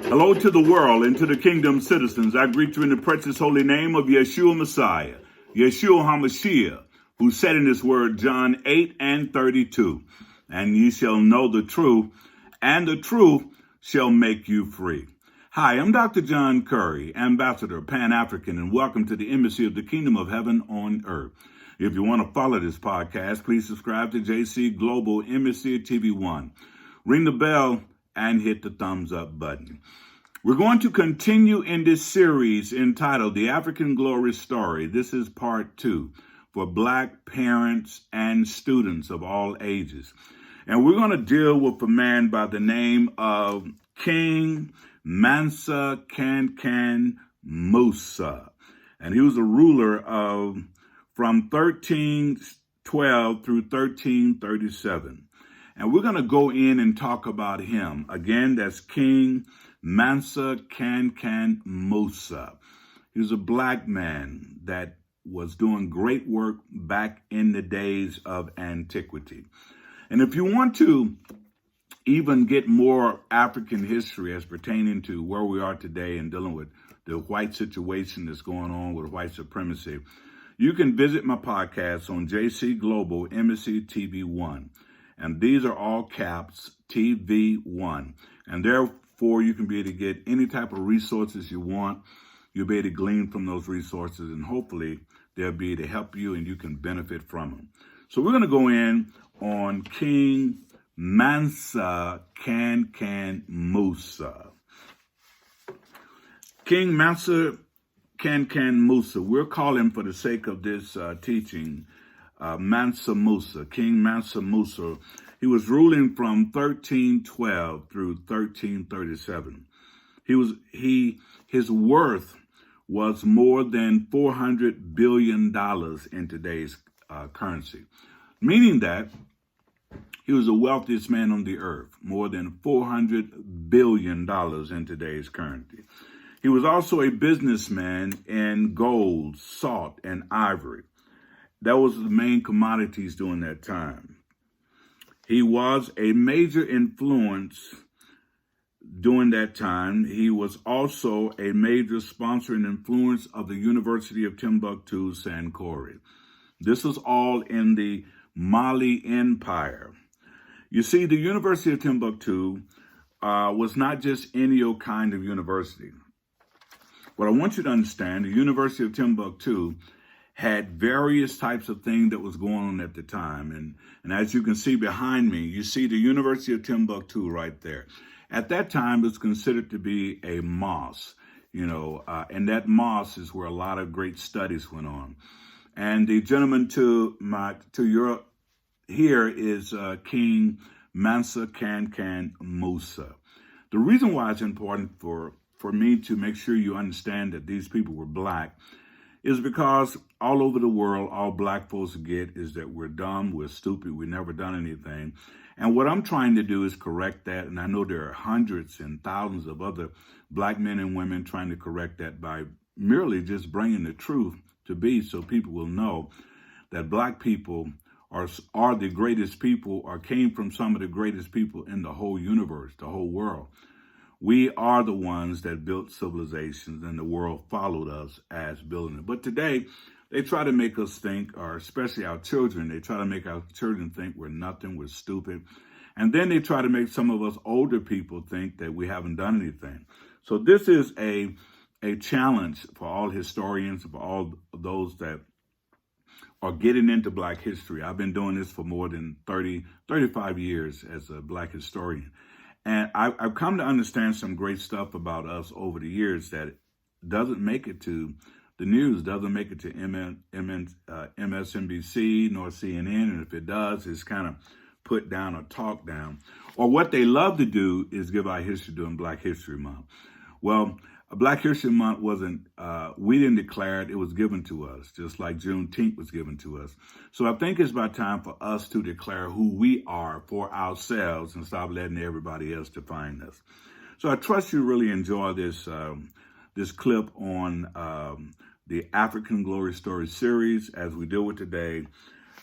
Hello to the world and to the kingdom citizens. I greet you in the precious holy name of Yeshua Messiah, Yeshua HaMashiach, who said in his word, John 8:32, and ye shall know the truth, and the truth shall make you free. Hi, I'm Dr. John Curry, Ambassador, Pan-African, and welcome to the Embassy of the Kingdom of Heaven on Earth. If you want to follow this podcast, please subscribe to JC Global Embassy TV1. Ring the bell and hit the thumbs up button. We're going to continue in this series entitled The African Glory Story. This is part 2 for Black parents and students of all ages. And we're going to deal with a man by the name of King Mansa Kankan Musa. And he was a ruler of from 1312 through 1337. And we're going to go in and talk about him. Again, that's King Mansa Kankan Musa. He was a black man that was doing great work back in the days of antiquity. And if you want to even get more African history as pertaining to where we are today and dealing with the white situation that's going on with white supremacy, you can visit my podcast on JC Global Embassy TV1. And these are all caps, TV1. And therefore, you can be able to get any type of resources you want. You'll be able to glean from those resources, and hopefully they'll be able to help you and you can benefit from them. So we're going to go in on King Mansa Kankan Musa. King Mansa Kankan Musa, we'll call him for the sake of this teaching, Mansa Musa, King Mansa Musa. He was ruling from 1312 through 1337. His worth was more than $400 billion in today's currency, meaning that he was the wealthiest man on the earth, more than $400 billion in today's currency. He was also a businessman in gold, salt, and ivory. That was the main commodities during that time. He was a major influence during that time. He was also a major sponsor and influence of the University of Timbuktu, Sankore. This was all in the Mali Empire. You see, the University of Timbuktu was not just any old kind of university. What I want you to understand, the University of Timbuktu had various types of things that was going on at the time. And as you can see behind me, you see the University of Timbuktu right there. At that time, it was considered to be a mosque, and that mosque is where a lot of great studies went on. And the gentleman to your here is King Mansa Kankan Musa. The reason why it's important for me to make sure you understand that these people were black is because all over the world, all black folks get is that we're dumb, we're stupid, we've never done anything. And what I'm trying to do is correct that. And I know there are hundreds and thousands of other black men and women trying to correct that by merely just bringing the truth to be, so people will know that black people are the greatest people, or came from some of the greatest people in the whole universe, the whole world. We are the ones that built civilizations, and the world followed us as building it. But today, they try to make us think, or especially our children, they try to make our children think we're nothing, we're stupid. And then they try to make some of us older people think that we haven't done anything. So this is a challenge for all historians, for all those that are getting into black history. I've been doing this for more than 35 years as a black historian. And I've come to understand some great stuff about us over the years that doesn't make it to the news, doesn't make it to MSNBC nor CNN. And if it does, it's kind of put down or talked down. Or what they love to do is give our history during Black History Month. Well, Black History Month wasn't, we didn't declare it, it was given to us, just like Juneteenth was given to us. So I think it's about time for us to declare who we are for ourselves and stop letting everybody else define us. So I trust you really enjoy this, this clip on the African Glory Story series as we deal with today,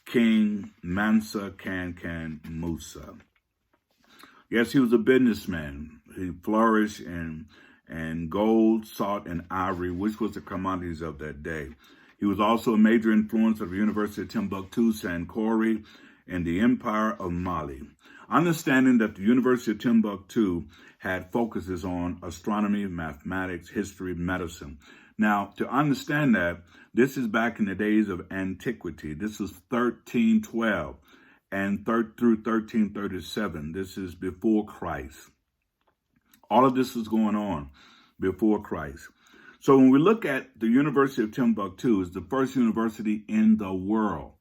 King Mansa Kankan Musa. Yes, he was a businessman. He flourished in gold, salt, and ivory, which was the commodities of that day. He was also a major influence of the University of Timbuktu, Sankore, and the Empire of Mali. Understanding that the University of Timbuktu had focuses on astronomy, mathematics, history, medicine. Now, to understand that, this is back in the days of antiquity. This is 1312 and through 1337. This is before Christ. All of this was going on before Christ. So when we look at the University of Timbuktu, it's the first university in the world.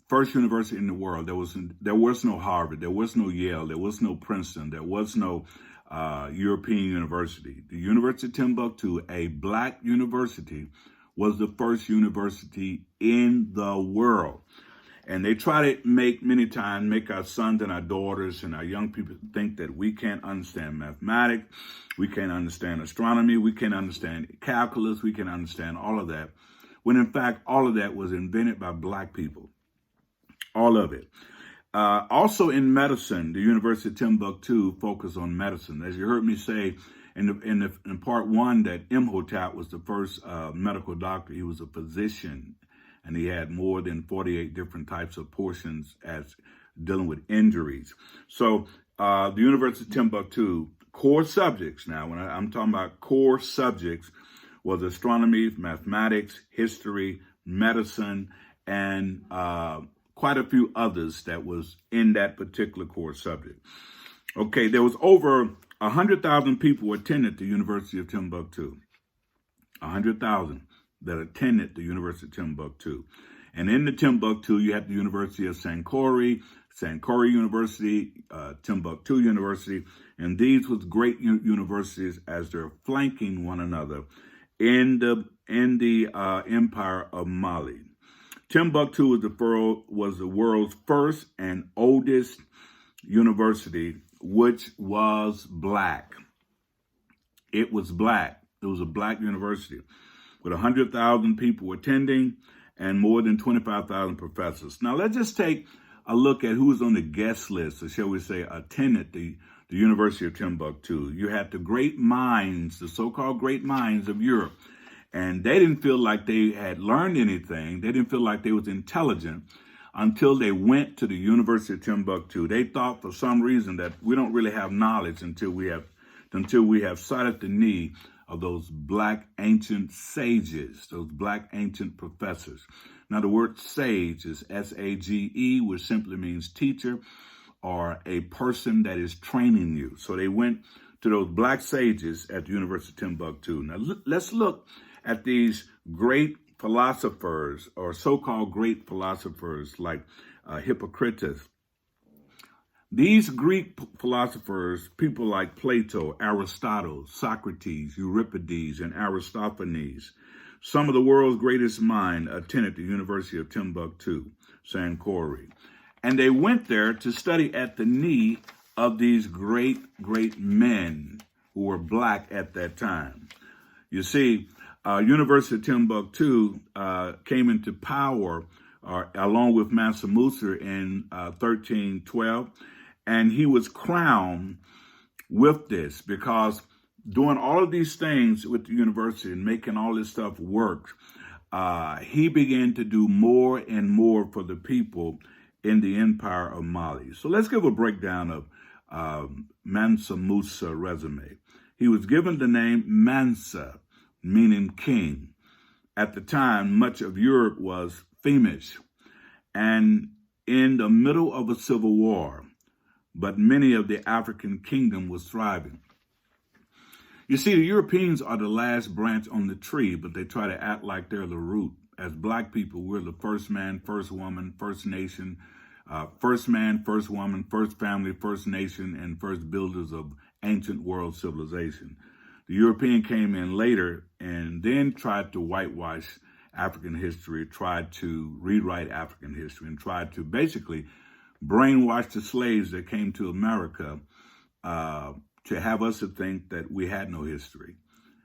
First university in the world. There was no Harvard, there was no Yale, there was no Princeton, there was no European university. The University of Timbuktu, a black university, was the first university in the world. And they try to make our sons and our daughters and our young people think that we can't understand mathematics, we can't understand astronomy, we can't understand calculus, we can't understand all of that, when in fact all of that was invented by black people. All of it. Also in medicine, the University of Timbuktu focused on medicine. As you heard me say in part one, that Imhotep was the first medical doctor. He was a physician, and he had more than 48 different types of portions as dealing with injuries. So the University of Timbuktu, core subjects now, when I'm talking about core subjects, was astronomy, mathematics, history, medicine, and quite a few others that was in that particular core subject. Okay, there was over 100,000 people attended the University of Timbuktu. 100,000 that attended the University of Timbuktu. And in the Timbuktu, you had the University of Sankore, Sankore University, Timbuktu University, and these was great universities as they're flanking one another in the Empire of Mali. Timbuktu was the world's first and oldest university, which was black. It was black. It was a black university with 100,000 people attending and more than 25,000 professors. Now, let's just take a look at who was on the guest list, or shall we say, attended the University of Timbuktu. You had the great minds, the so-called great minds of Europe. And they didn't feel like they had learned anything. They didn't feel like they was intelligent until they went to the University of Timbuktu. They thought for some reason that we don't really have knowledge until we have sat at the knee of those black ancient sages, those black ancient professors. Now the word sage is S-A-G-E, which simply means teacher or a person that is training you. So they went to those black sages at the University of Timbuktu. Now let's look at these great philosophers, or so-called great philosophers like Hippocrates. These Greek philosophers, people like Plato, Aristotle, Socrates, Euripides, and Aristophanes, some of the world's greatest minds, attended the University of Timbuktu, Sankore. And they went there to study at the knee of these great men who were black at that time. You see, University of Timbuktu came into power along with Mansa Musa in 1312, and he was crowned with this because doing all of these things with the university and making all this stuff work, he began to do more and more for the people in the Empire of Mali. So let's give a breakdown of Mansa Musa resume. He was given the name Mansa, meaning king. At the time, much of Europe was Flemish and in the middle of a civil war, but many of the African kingdom was thriving. You see, the Europeans are the last branch on the tree, but they try to act like they're the root. As black people, we're the first man, first woman, first nation, first man, first woman, first family, first nation, and first builders of ancient world civilization. The European came in later and then tried to whitewash African history, tried to rewrite African history, and tried to basically brainwash the slaves that came to America to have us to think that we had no history,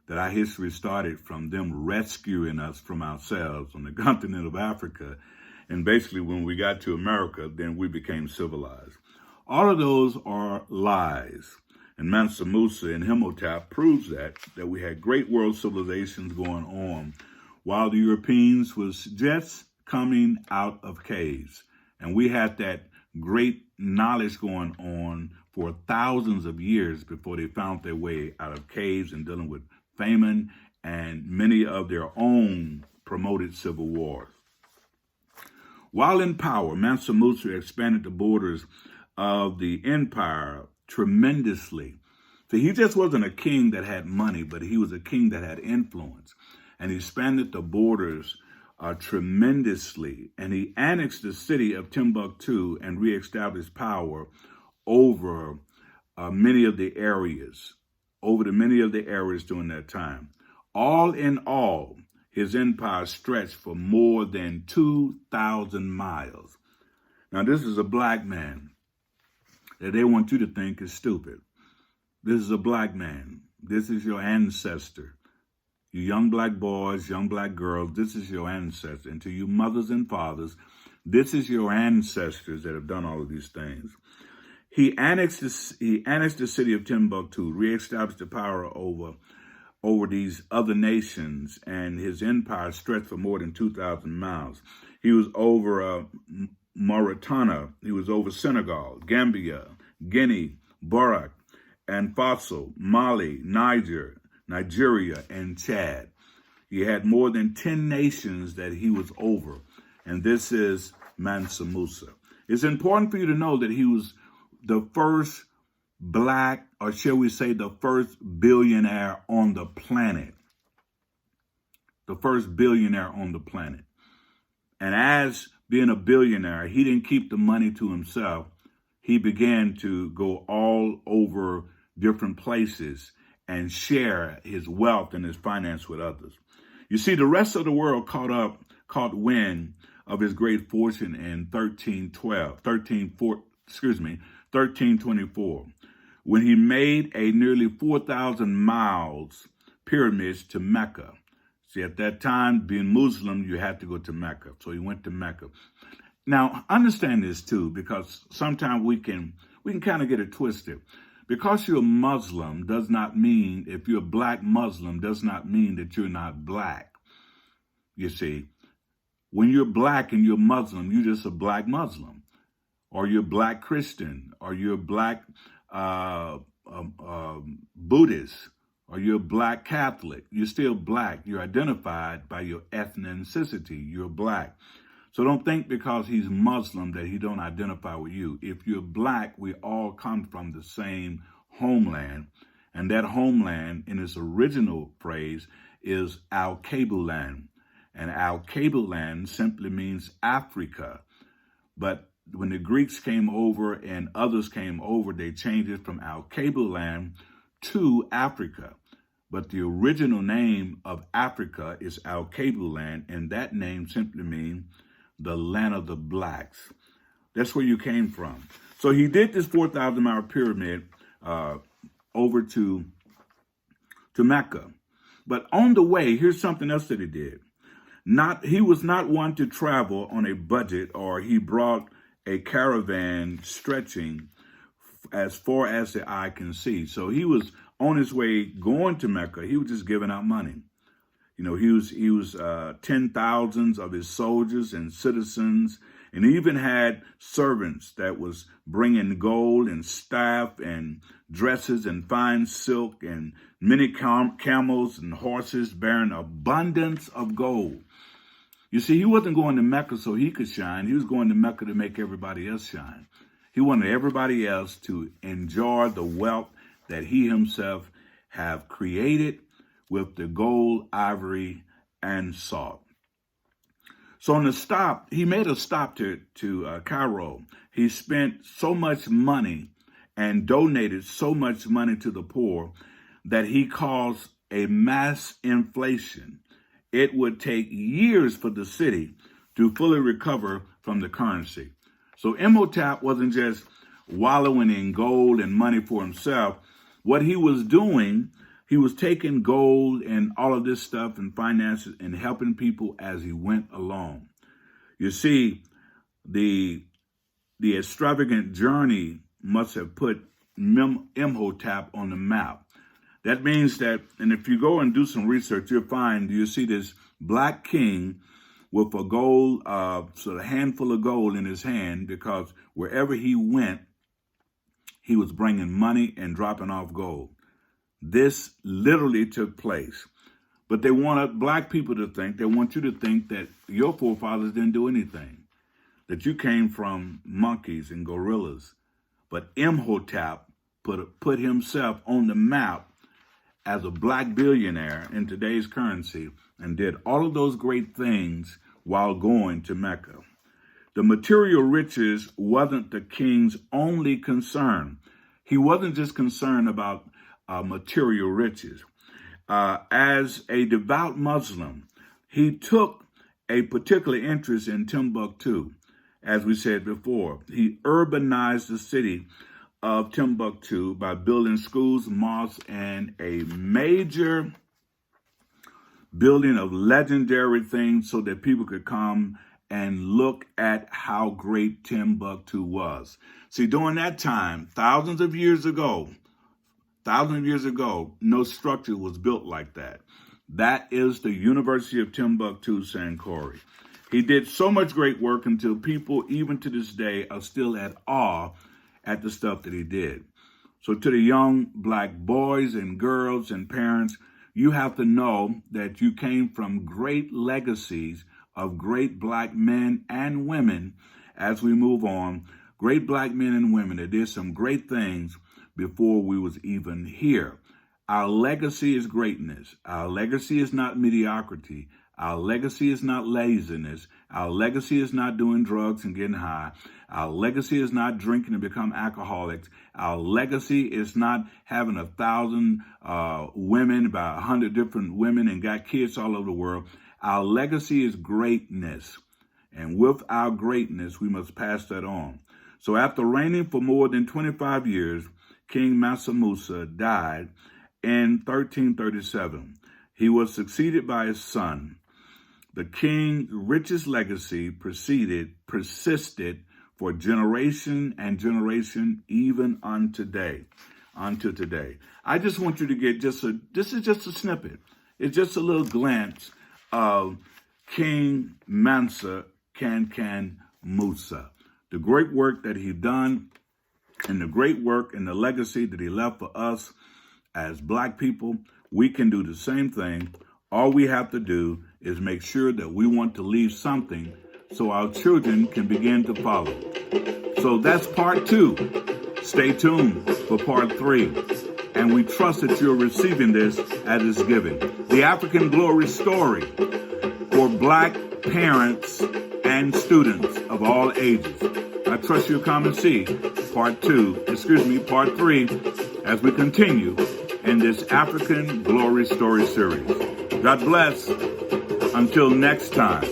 that our history started from them rescuing us from ourselves on the continent of Africa. And basically, when we got to America, then we became civilized. All of those are lies. And Mansa Musa and Himotep proves that we had great world civilizations going on while the Europeans was just coming out of caves. And we had that great knowledge going on for thousands of years before they found their way out of caves and dealing with famine and many of their own promoted civil wars. While in power, Mansa Musa expanded the borders of the empire tremendously. So he just wasn't a king that had money, but he was a king that had influence. And he expanded the borders tremendously. And he annexed the city of Timbuktu and reestablished power over many of the areas during that time. All in all, his empire stretched for more than 2,000 miles. Now, this is a black man that they want you to think is stupid. This is a black man. This is your ancestor. You young black boys, young black girls, this is your ancestor. And to you mothers and fathers, this is your ancestors that have done all of these things. He annexed the city of Timbuktu, reestablished the power over these other nations, and his empire stretched for more than 2,000 miles. He was over Mauritania, he was over Senegal, Gambia, Guinea, Barak, and Faso, Mali, Nigeria, and Chad. He had more than 10 nations that he was over, and this is Mansa Musa. It's important for you to know that he was the first black, or shall we say the first billionaire on the planet. The first billionaire on the planet. And as being a billionaire, he didn't keep the money to himself. He began to go all over different places and share his wealth and his finance with others. You see, the rest of the world caught wind of his great fortune in 1324, when he made a nearly 4,000 miles pyramids to Mecca. See, at that time, being Muslim, you had to go to Mecca. So he went to Mecca. Now, understand this too, because sometimes we can kind of get it twisted. Because you're a Muslim does not mean, if you're a black Muslim, does not mean that you're not black. You see, when you're black and you're Muslim, you're just a black Muslim. Or you're black Christian, or you're black Buddhist, or you're black Catholic. You're still black. You're identified by your ethnicity. You're black. So don't think because he's Muslim that he don't identify with you. If you're black, we all come from the same homeland. And that homeland, in its original phrase, is Al-Kabulan. And Al-Kabulan simply means Africa. But when the Greeks came over and others came over, they changed it from Al-Kabulan to Africa. But the original name of Africa is Al-Kabulan, and that name simply means the land of the blacks. That's where you came from. So he did this 4,000-mile pyramid over to Mecca. But on the way, here's something else that he did. He was not one to travel on a budget, or he brought a caravan stretching as far as the eye can see. So he was on his way going to Mecca. He was just giving out money. You know, he was 10,000s of his soldiers and citizens, and he even had servants that was bringing gold and staff and dresses and fine silk and many camels and horses bearing abundance of gold. You see, he wasn't going to Mecca so he could shine. He was going to Mecca to make everybody else shine. He wanted everybody else to enjoy the wealth that he himself have created with the gold, ivory, and salt. So on the stop, he made a stop to Cairo. He spent so much money and donated so much money to the poor that he caused a mass inflation. It would take years for the city to fully recover from the currency. So Imhotep wasn't just wallowing in gold and money for himself. What he was doing, he was taking gold and all of this stuff and finances and helping people as he went along. You see, the extravagant journey must have put Imhotep on the map. That means that, and if you go and do some research, you'll see this black king with a gold, sort of handful of gold in his hand, because wherever he went, he was bringing money and dropping off gold. This literally took place. But they wanted black people to think, they want you to think that your forefathers didn't do anything, that you came from monkeys and gorillas. But Imhotep put himself on the map as a black billionaire in today's currency and did all of those great things while going to Mecca. The material riches wasn't the king's only concern. He wasn't just concerned about material riches. As a devout Muslim, he took a particular interest in Timbuktu. As we said before, he urbanized the city of Timbuktu by building schools, mosques, and a major building of legendary things so that people could come and look at how great Timbuktu was. See, during that time, thousands of years ago, no structure was built like that. That is the University of Timbuktu, Sankore. He did so much great work until people, even to this day, are still at awe at the stuff that he did. So to the young black boys and girls and parents, you have to know that you came from great legacies of great black men and women as we move on. Great black men and women that did some great things before we was even here. Our legacy is greatness. Our legacy is not mediocrity. Our legacy is not laziness. Our legacy is not doing drugs and getting high. Our legacy is not drinking and become alcoholics. Our legacy is not having 1,000 women, about 100 different women, and got kids all over the world. Our legacy is greatness. And with our greatness, we must pass that on. So after reigning for more than 25 years, King Mansa Musa died in 1337. He was succeeded by his son. The king's richest legacy persisted for generation and generation, even unto today. I just want you to get this is just a snippet. It's just a little glance of King Mansa Kankan Musa, the great work that he done, and the great work and the legacy that he left for us as black people. We can do the same thing. All we have to do is make sure that we want to leave something so our children can begin to follow. So that's part 2. Stay tuned for part 3. And we trust that you're receiving this as it's given. The African Glory Story for black parents and students of all ages. I trust you'll come and see part 3 as we continue in this African Glory Story series. God bless. Until next time.